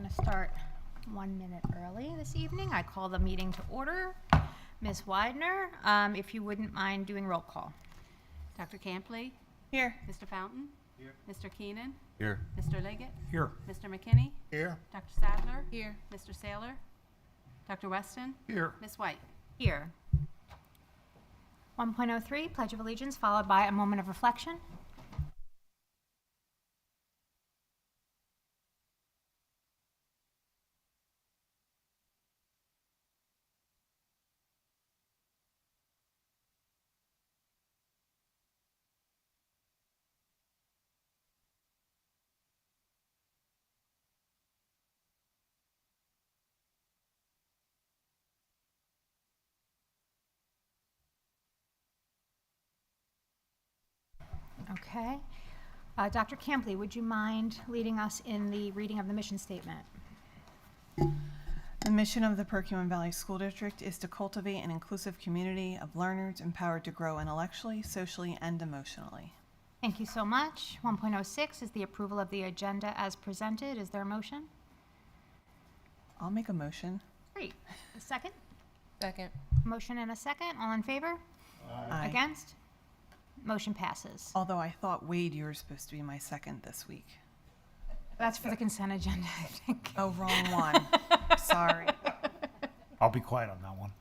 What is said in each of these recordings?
going to start 1 minute early this evening. I call the meeting to order. Ms. Widener, if you wouldn't mind doing roll call. Dr. Campley? Here. Mr. Fountain? Here. Mr. Keenan? Here. Mr. Liggett? Here. Mr. McKinney? Here. Dr. Sadler? Here. Mr. Saylor? Dr. Weston? Here. Ms. White? Here. 1.03, Pledge of Allegiance, followed by a moment of reflection. Okay. Dr. Campley, would you mind leading us in the reading of the mission statement? The mission of the Perkiomen Valley School District is to cultivate an inclusive community of learners empowered to grow intellectually, socially, and emotionally. Thank you so much. 1.06 is the approval of the agenda as presented. Is there a motion? I'll make a motion. Great. A second? Second. Motion and a second. All in favor? Aye. Against? Motion passes. Although I thought, Wade, you were supposed to be my second this week. That's for the consent agenda, I think. Oh, wrong one. Sorry. I'll be quiet on that one.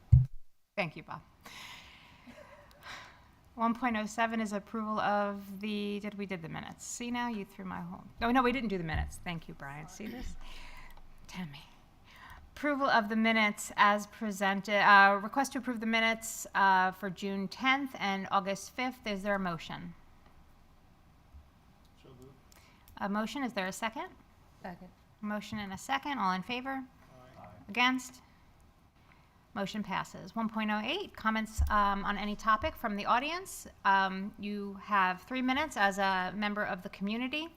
Thank you, Bob. 1.07 is approval of the, we did the minutes. See now, you threw my whole, no, we didn't do the minutes. Thank you, Brian. See this? Damn me. Approval of the minutes as presented. Request to approve the minutes for June 10th and August 5th. Is there a motion? A motion, is there a second? Second. Motion and a second. All in favor? Aye. Against? Motion passes. 1.08, comments on any topic from the audience. You have 3 minutes as a member of the community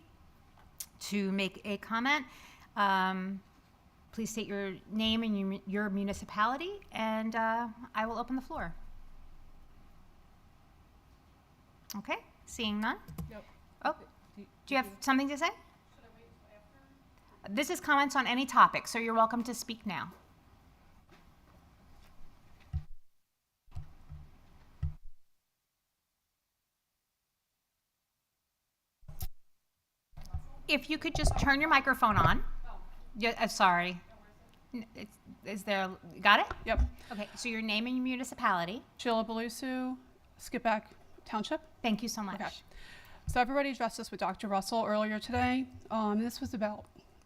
to make a comment. Please state your name and your municipality, and I will open the floor. Okay, seeing none? Nope. Oh, do you have something to say? Should I wait until after? This is comments on any topic, so you're welcome to speak now. If you could just turn your microphone on. Yeah, sorry. Is there, got it? Yep. Okay, so your name and your municipality. Chilabalusu, Skipback Township. Thank you so much. Okay. So everybody addressed this with Dr. Russell earlier today. This was about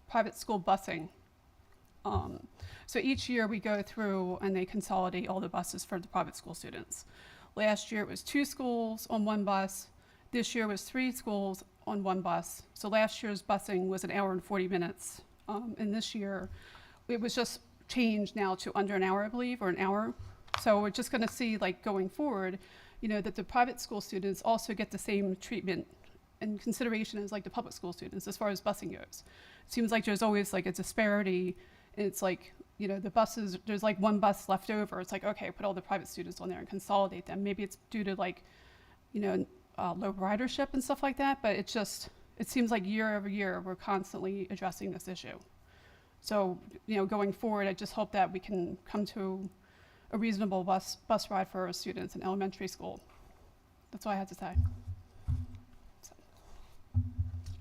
private school busing. So each year we go through and they consolidate all the buses for the private school students. Last year it was 2 schools on 1 bus. This year was 3 schools on 1 bus. So last year's busing was 1 hour and 40 minutes. And this year it was just changed now to under an hour, I believe, or an hour. So we're just going to see, like, going forward, that the private school students also get the same treatment and consideration as like the public school students as far as busing goes. It seems like there's always like a disparity. It's like, the buses, there's like 1 bus left over. It's like, okay, put all the private students on there and consolidate them. Maybe it's due to like, low ridership and stuff like that, but it seems like year over year we're constantly addressing this issue. So, going forward, I just hope that we can come to a reasonable bus ride for our students in elementary school. That's all I had to say. So.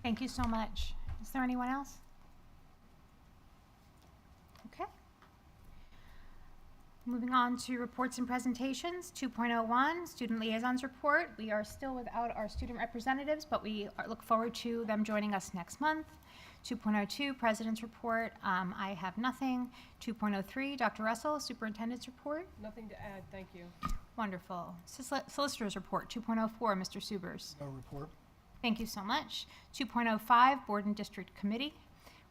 Thank you so much. Is there anyone else? Okay. Moving on to reports and presentations. 2.01, Student Liaisons Report. We are still without our student representatives, but we look forward to them joining us next month. 2.02, President's Report. I have nothing. 2.03, Dr. Russell, Superintendent's Report. Nothing to add, thank you. Wonderful. Solicitor's Report. 2.04, Mr. Subers. No report. Thank you so much. 2.05, Board and District Committee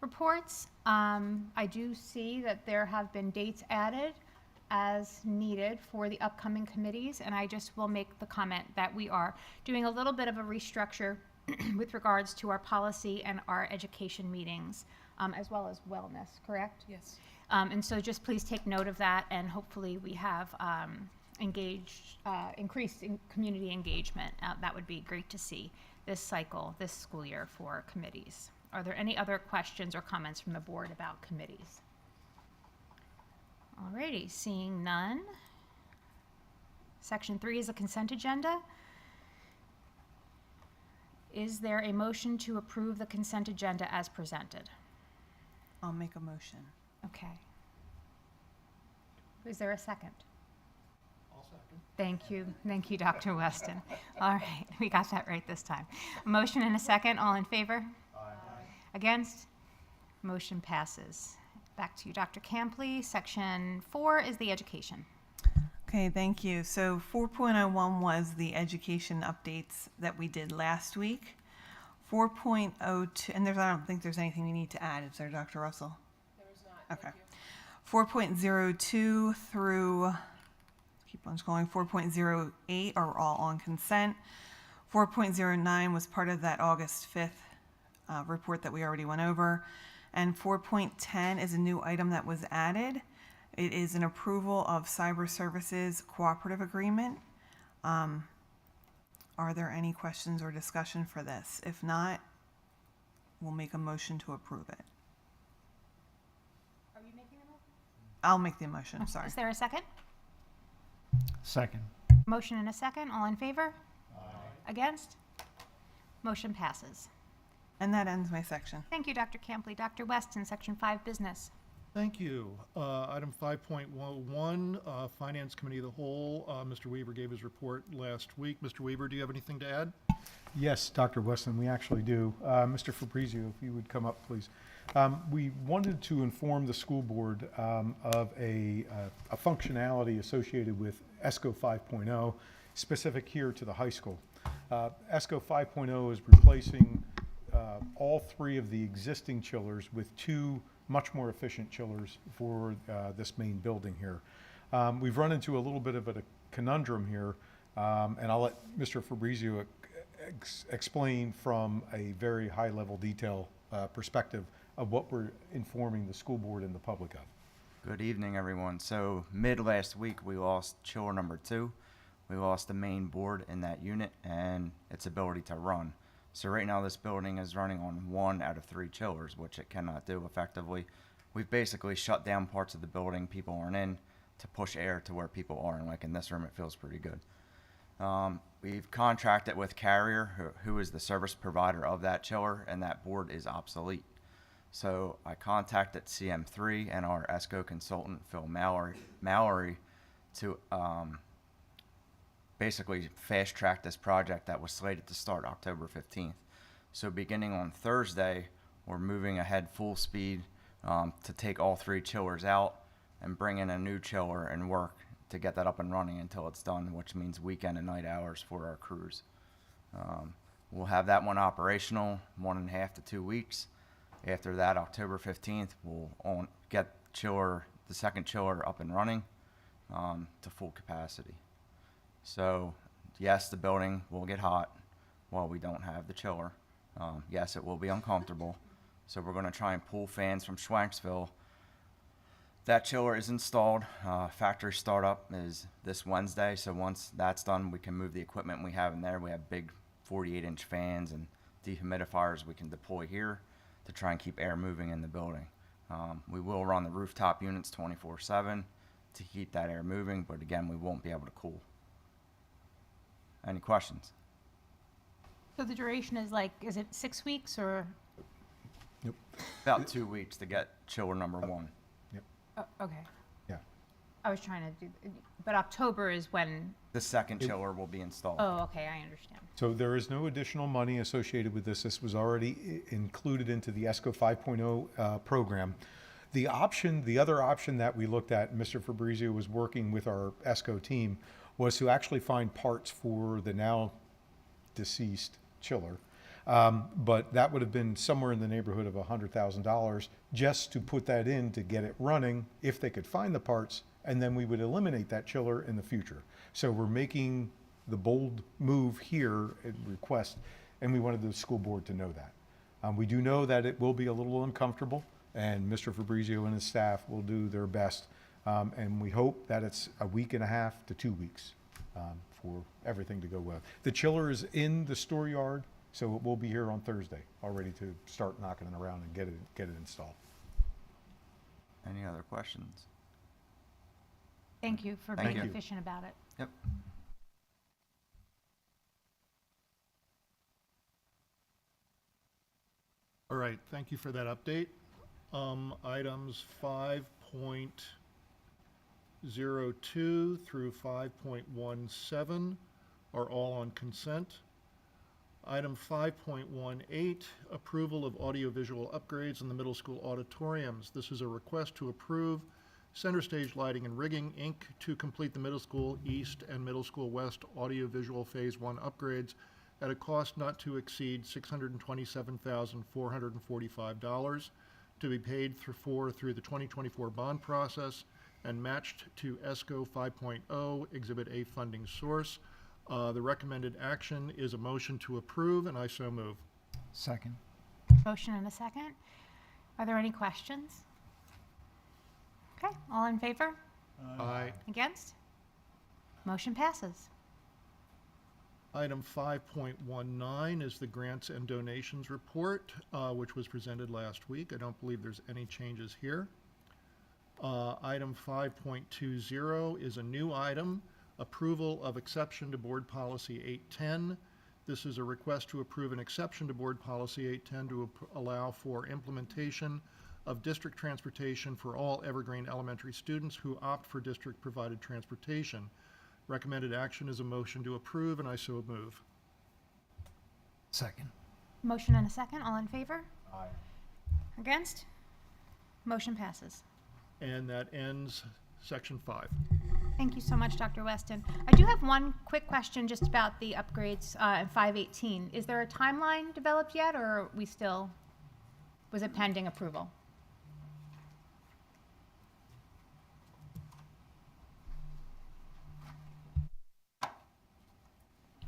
reports. I do see that there have been dates added as needed for the upcoming committees, and I just will make the comment that we are doing a little bit of a restructure with regards to our policy and our education meetings, as well as wellness, correct? Yes. And so just please take note of that, and hopefully we have increased in community engagement. That would be great to see this cycle, this school year for committees. Are there any other questions or comments from the board about committees? Alrighty, seeing none. Section 3 is a consent agenda. Is there a motion to approve the consent agenda as presented? I'll make a motion. Okay. Is there a second? I'll second. Thank you, Dr. Weston. All right, we got that right this time. A motion and a second, all in favor? Aye. Against? Motion passes. Back to you, Dr. Campley. Section 4 is the education. Okay, thank you. So 4.01 was the education updates that we did last week. 4.02, and I don't think there's anything we need to add, is there, Dr. Russell? There is not. Okay. 4.02 through, keep on scrolling, 4.08 are all on consent. 4.09 was part of that August 5th report that we already went over. And 4.10 is a new item that was added. It is an approval of cyber services cooperative agreement. Are there any questions or discussion for this? If not, we'll make a motion to approve it. Are you making a motion? I'll make the motion, sorry. Is there a second? Second. Motion and a second, all in favor? Against? Motion passes. And that ends my section. Thank you, Dr. Campley. Dr. Weston, Section 5, business. Thank you. Item 5.1, Finance Committee of the Whole. Mr. Weaver gave his report last week. Mr. Weaver, do you have anything to add? Yes, Dr. Weston, we actually do. Mr. Fabrizio, if you would come up, please. We wanted to inform the school board of a functionality associated with ESCO 5.0, specific here to the high school. ESCO 5.0 is replacing all three of the existing chillers with two much more efficient chillers for this main building here. We've run into a little bit of a conundrum here, and I'll let Mr. Fabrizio explain from a very high level detail perspective of what we're informing the school board and the public of. Good evening, everyone. So mid last week, we lost chiller number 2. We lost the main board in that unit and its ability to run. So right now this building is running on 1 out of 3 chillers, which it cannot do effectively. We've basically shut down parts of the building people aren't in to push air to where people are, and like in this room it feels pretty good. We've contracted with Carrier, who is the service provider of that chiller, and that board is obsolete. So I contacted CM3 and our ESCO consultant, Phil Mallory, to basically fast track this project that was slated to start October 15th. So beginning on Thursday, we're moving ahead full speed to take all 3 chillers out and bring in a new chiller and work to get that up and running until it's done, which means weekend and night hours for our crews. We'll have that one operational 1.5 to 2 weeks. After that, October 15th, we'll get the second chiller up and running to full capacity. So yes, the building will get hot while we don't have the chiller. Yes, it will be uncomfortable. So we're going to try and pull fans from Schwanksville. That chiller is installed. Factory startup is this Wednesday. So once that's done, we can move the equipment we have in there. We have big 48-inch fans and dehumidifiers we can deploy here to try and keep air moving in the building. We will run the rooftop units 24/7 to keep that air moving, but again, we won't be able to cool. Any questions? So the duration is is it 6 weeks or? About 2 weeks to get chiller number 1. Okay. Yeah. I was trying to do, but October is when, The second chiller will be installed. oh, okay, I understand. So there is no additional money associated with this. This was already included into the ESCO 5.0 program. The other option that we looked at, Mr. Fabrizio was working with our ESCO team, was to actually find parts for the now deceased chiller. But that would have been somewhere in the neighborhood of $100,000 just to put that in to get it running if they could find the parts, and then we would eliminate that chiller in the future. So we're making the bold move here and request, and we wanted the school board to know that. We do know that it will be a little uncomfortable, and Mr. Fabrizio and his staff will do their best, and we hope that it's a week and a half to 2 weeks for everything to go well. The chiller is in the store yard So it will be here on Thursday, all ready to start knocking it around and get it installed. Any other questions? Thank you for Thank being you. efficient about it. Yep. All right, thank you for that update. Items 5.02 through 5.17 are all on consent. Item 5.18, approval of audiovisual upgrades in the middle school auditoriums. This is a request to approve Center Stage Lighting and Rigging, Inc. to complete the middle school east and middle school west audiovisual Phase 1 upgrades at a cost not to exceed $627,445 to be paid through the 2024 bond process and matched to ESCO 5.0 Exhibit A funding source. The recommended action is a motion to approve, and I so move. Second. Motion and a second. Are there any questions? Okay, all in favor? Aye. Against? Motion passes. Item 5.19 is the grants and donations report, which was presented last week. I don't believe there's any changes here. Item 5.20 is a new item, approval of exception to Board Policy 810. This is a request to approve an exception to Board Policy 810 to allow for implementation of district transportation for all Evergreen Elementary students who opt for district-provided transportation. Recommended action is a motion to approve, and I so move. Second. Motion and a second. All in favor? Aye. Against? Motion passes. And that ends Section 5. Thank you so much, Dr. Weston. I do have one quick question just about the upgrades in 518. Is there a timeline developed yet, or are we still, was it pending approval?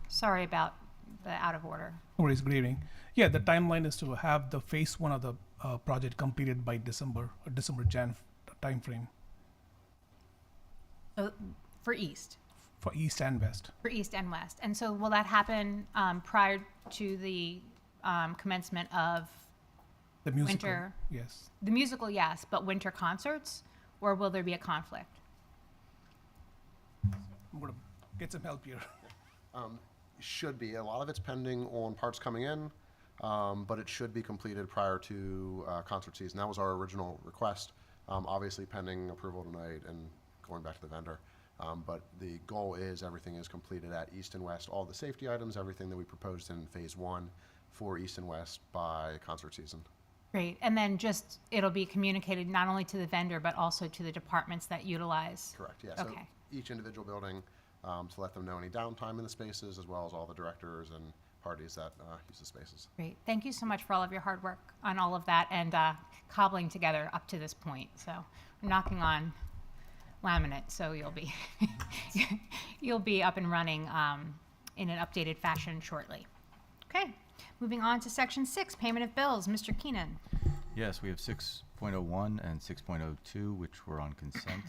Sorry about the out of order. No worries, good evening. Yeah, the timeline is to have the phase 1 of the project completed by December-Jan timeframe So for East, for east and west. for East and West. And so will that happen prior to the commencement of The musical, Winter. yes. the musical, yes, but winter concerts? Or will there be a conflict? I'm gonna get some help here. Should be. A lot of it's pending on parts coming in, but it should be completed prior to concert season. That was our original request, obviously pending approval tonight and going back to the vendor. But the goal is everything is completed at East and West, all the safety items, everything that we proposed in Phase 1 for East and West by concert season. Great. And then just, it'll be communicated not only to the vendor, but also to the departments that utilize? Correct, yeah. So Okay. each individual building, to let them know any downtime in the spaces, as well as all the directors and parties that use the spaces. Great. Thank you so much for all of your hard work on all of that and cobbling together up to this point. So we're knocking on laminate, so you'll be you'll be up and running in an updated fashion shortly. Okay. Moving on to Section 6, Payment of Bills. Mr. Keenan. Yes, we have 6.01 and 6.02, which were on consent.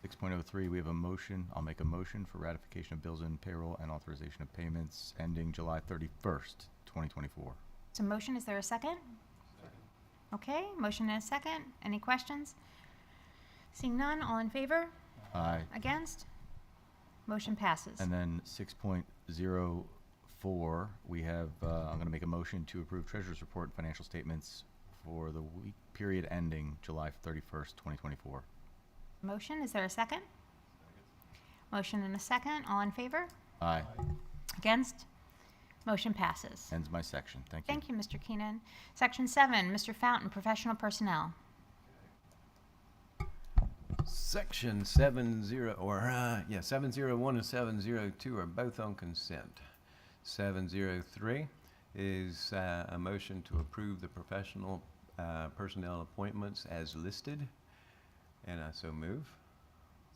6.03, we have a motion. I'll make a motion for ratification of bills and payroll and authorization of payments ending July 31st, 2024. So motion, is there a second? Okay, motion and a second. Any questions? Seeing none, all in favor? Aye. Against? Motion passes. And then 6.04, we have, I'm going to make a motion to approve treasurer's report and financial statements for the week period ending July 31st, 2024. Motion, is there a second? Motion and a second, all in favor? Aye. Against? Motion passes. Ends my section. Thank you. Thank you, Mr. Keenan. Section 7, Mr. Fountain, Professional Personnel. Section 701 and 702 are both on consent. 703 is a motion to approve the professional personnel appointments as listed, and I so move.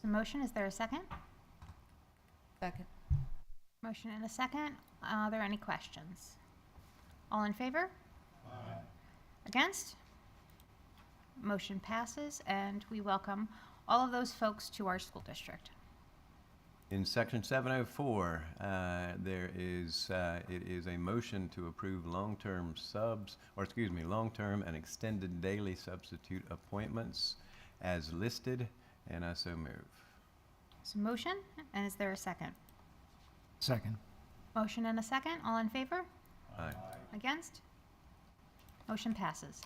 So motion, is there a second? Second. Motion and a second. Are there any questions? All in favor? Aye. Against? Motion passes, and we welcome all of those folks to our school district. In section 704, it is a motion to approve long-term long-term and extended daily substitute appointments as listed, and I so move. So motion, and is there a second? Second. Motion and a second. All in favor? Aye. Against? Motion passes.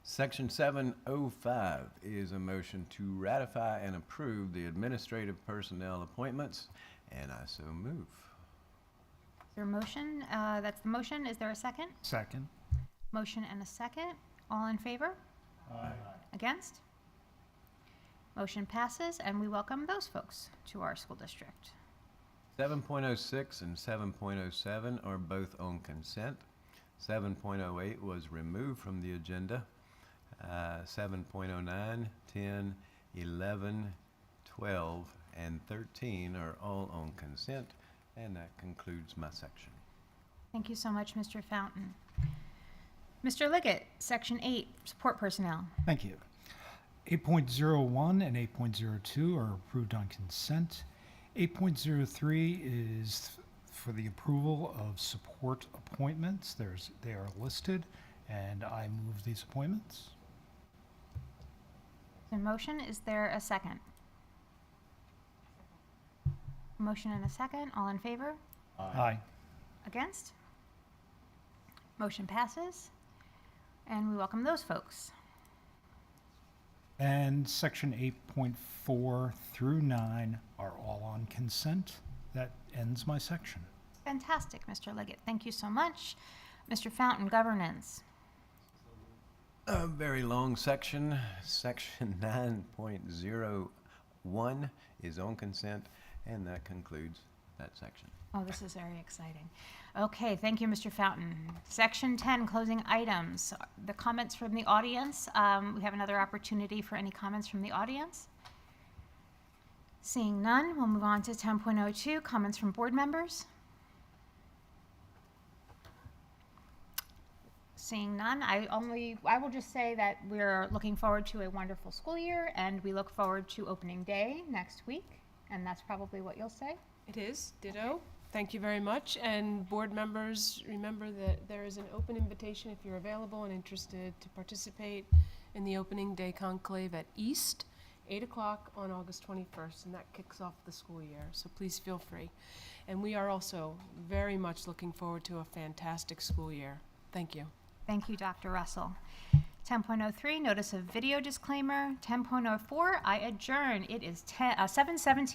Section 705 is a motion to ratify and approve the administrative personnel appointments, and I so move. Is there a motion? That's the motion. Is there a second? Second. Motion and a second. All in favor? Aye. Against? Motion passes, and we welcome those folks to our school district. 7.06 and 7.07 are both on consent. 7.08 was removed from the agenda. 7.09, 10, 11, 12, and 13 are all on consent, and that concludes my section. Thank you so much, Mr. Fountain. Mr. Liggett, Section 8, Support Personnel. Thank you. 8.01 and 8.02 are approved on consent. 8.03 is for the approval of support appointments. They are listed, and I move these appointments. The motion, is there a second? Motion and a second. All in favor? Aye. Against? Motion passes, and we welcome those folks. And section 8.4 through 9 are all on consent. That ends my section. Fantastic, Mr. Liggett. Thank you so much. Mr. Fountain, Governance. A very long section. Section 9.01 is on consent, and that concludes that section. Oh, this is very exciting. Okay, thank you, Mr. Fountain. Section 10, closing items. The comments from the audience. We have another opportunity for any comments from the audience. Seeing none, we'll move on to 10.02, comments from board members. Seeing none, I will just say that we're looking forward to a wonderful school year, and we look forward to opening day next week, and that's probably what you'll say. It is, ditto. Thank you very much. And board members, remember that there is an open invitation if you're available and interested to participate in the opening day conclave at East, 8 o'clock on August 21st, and that kicks off the school year, so please feel free. And we are also very much looking forward to a fantastic school year. Thank you. Thank you, Dr. Russell. 10.03, notice of video disclaimer. 10.04, I adjourn. It is 7:17.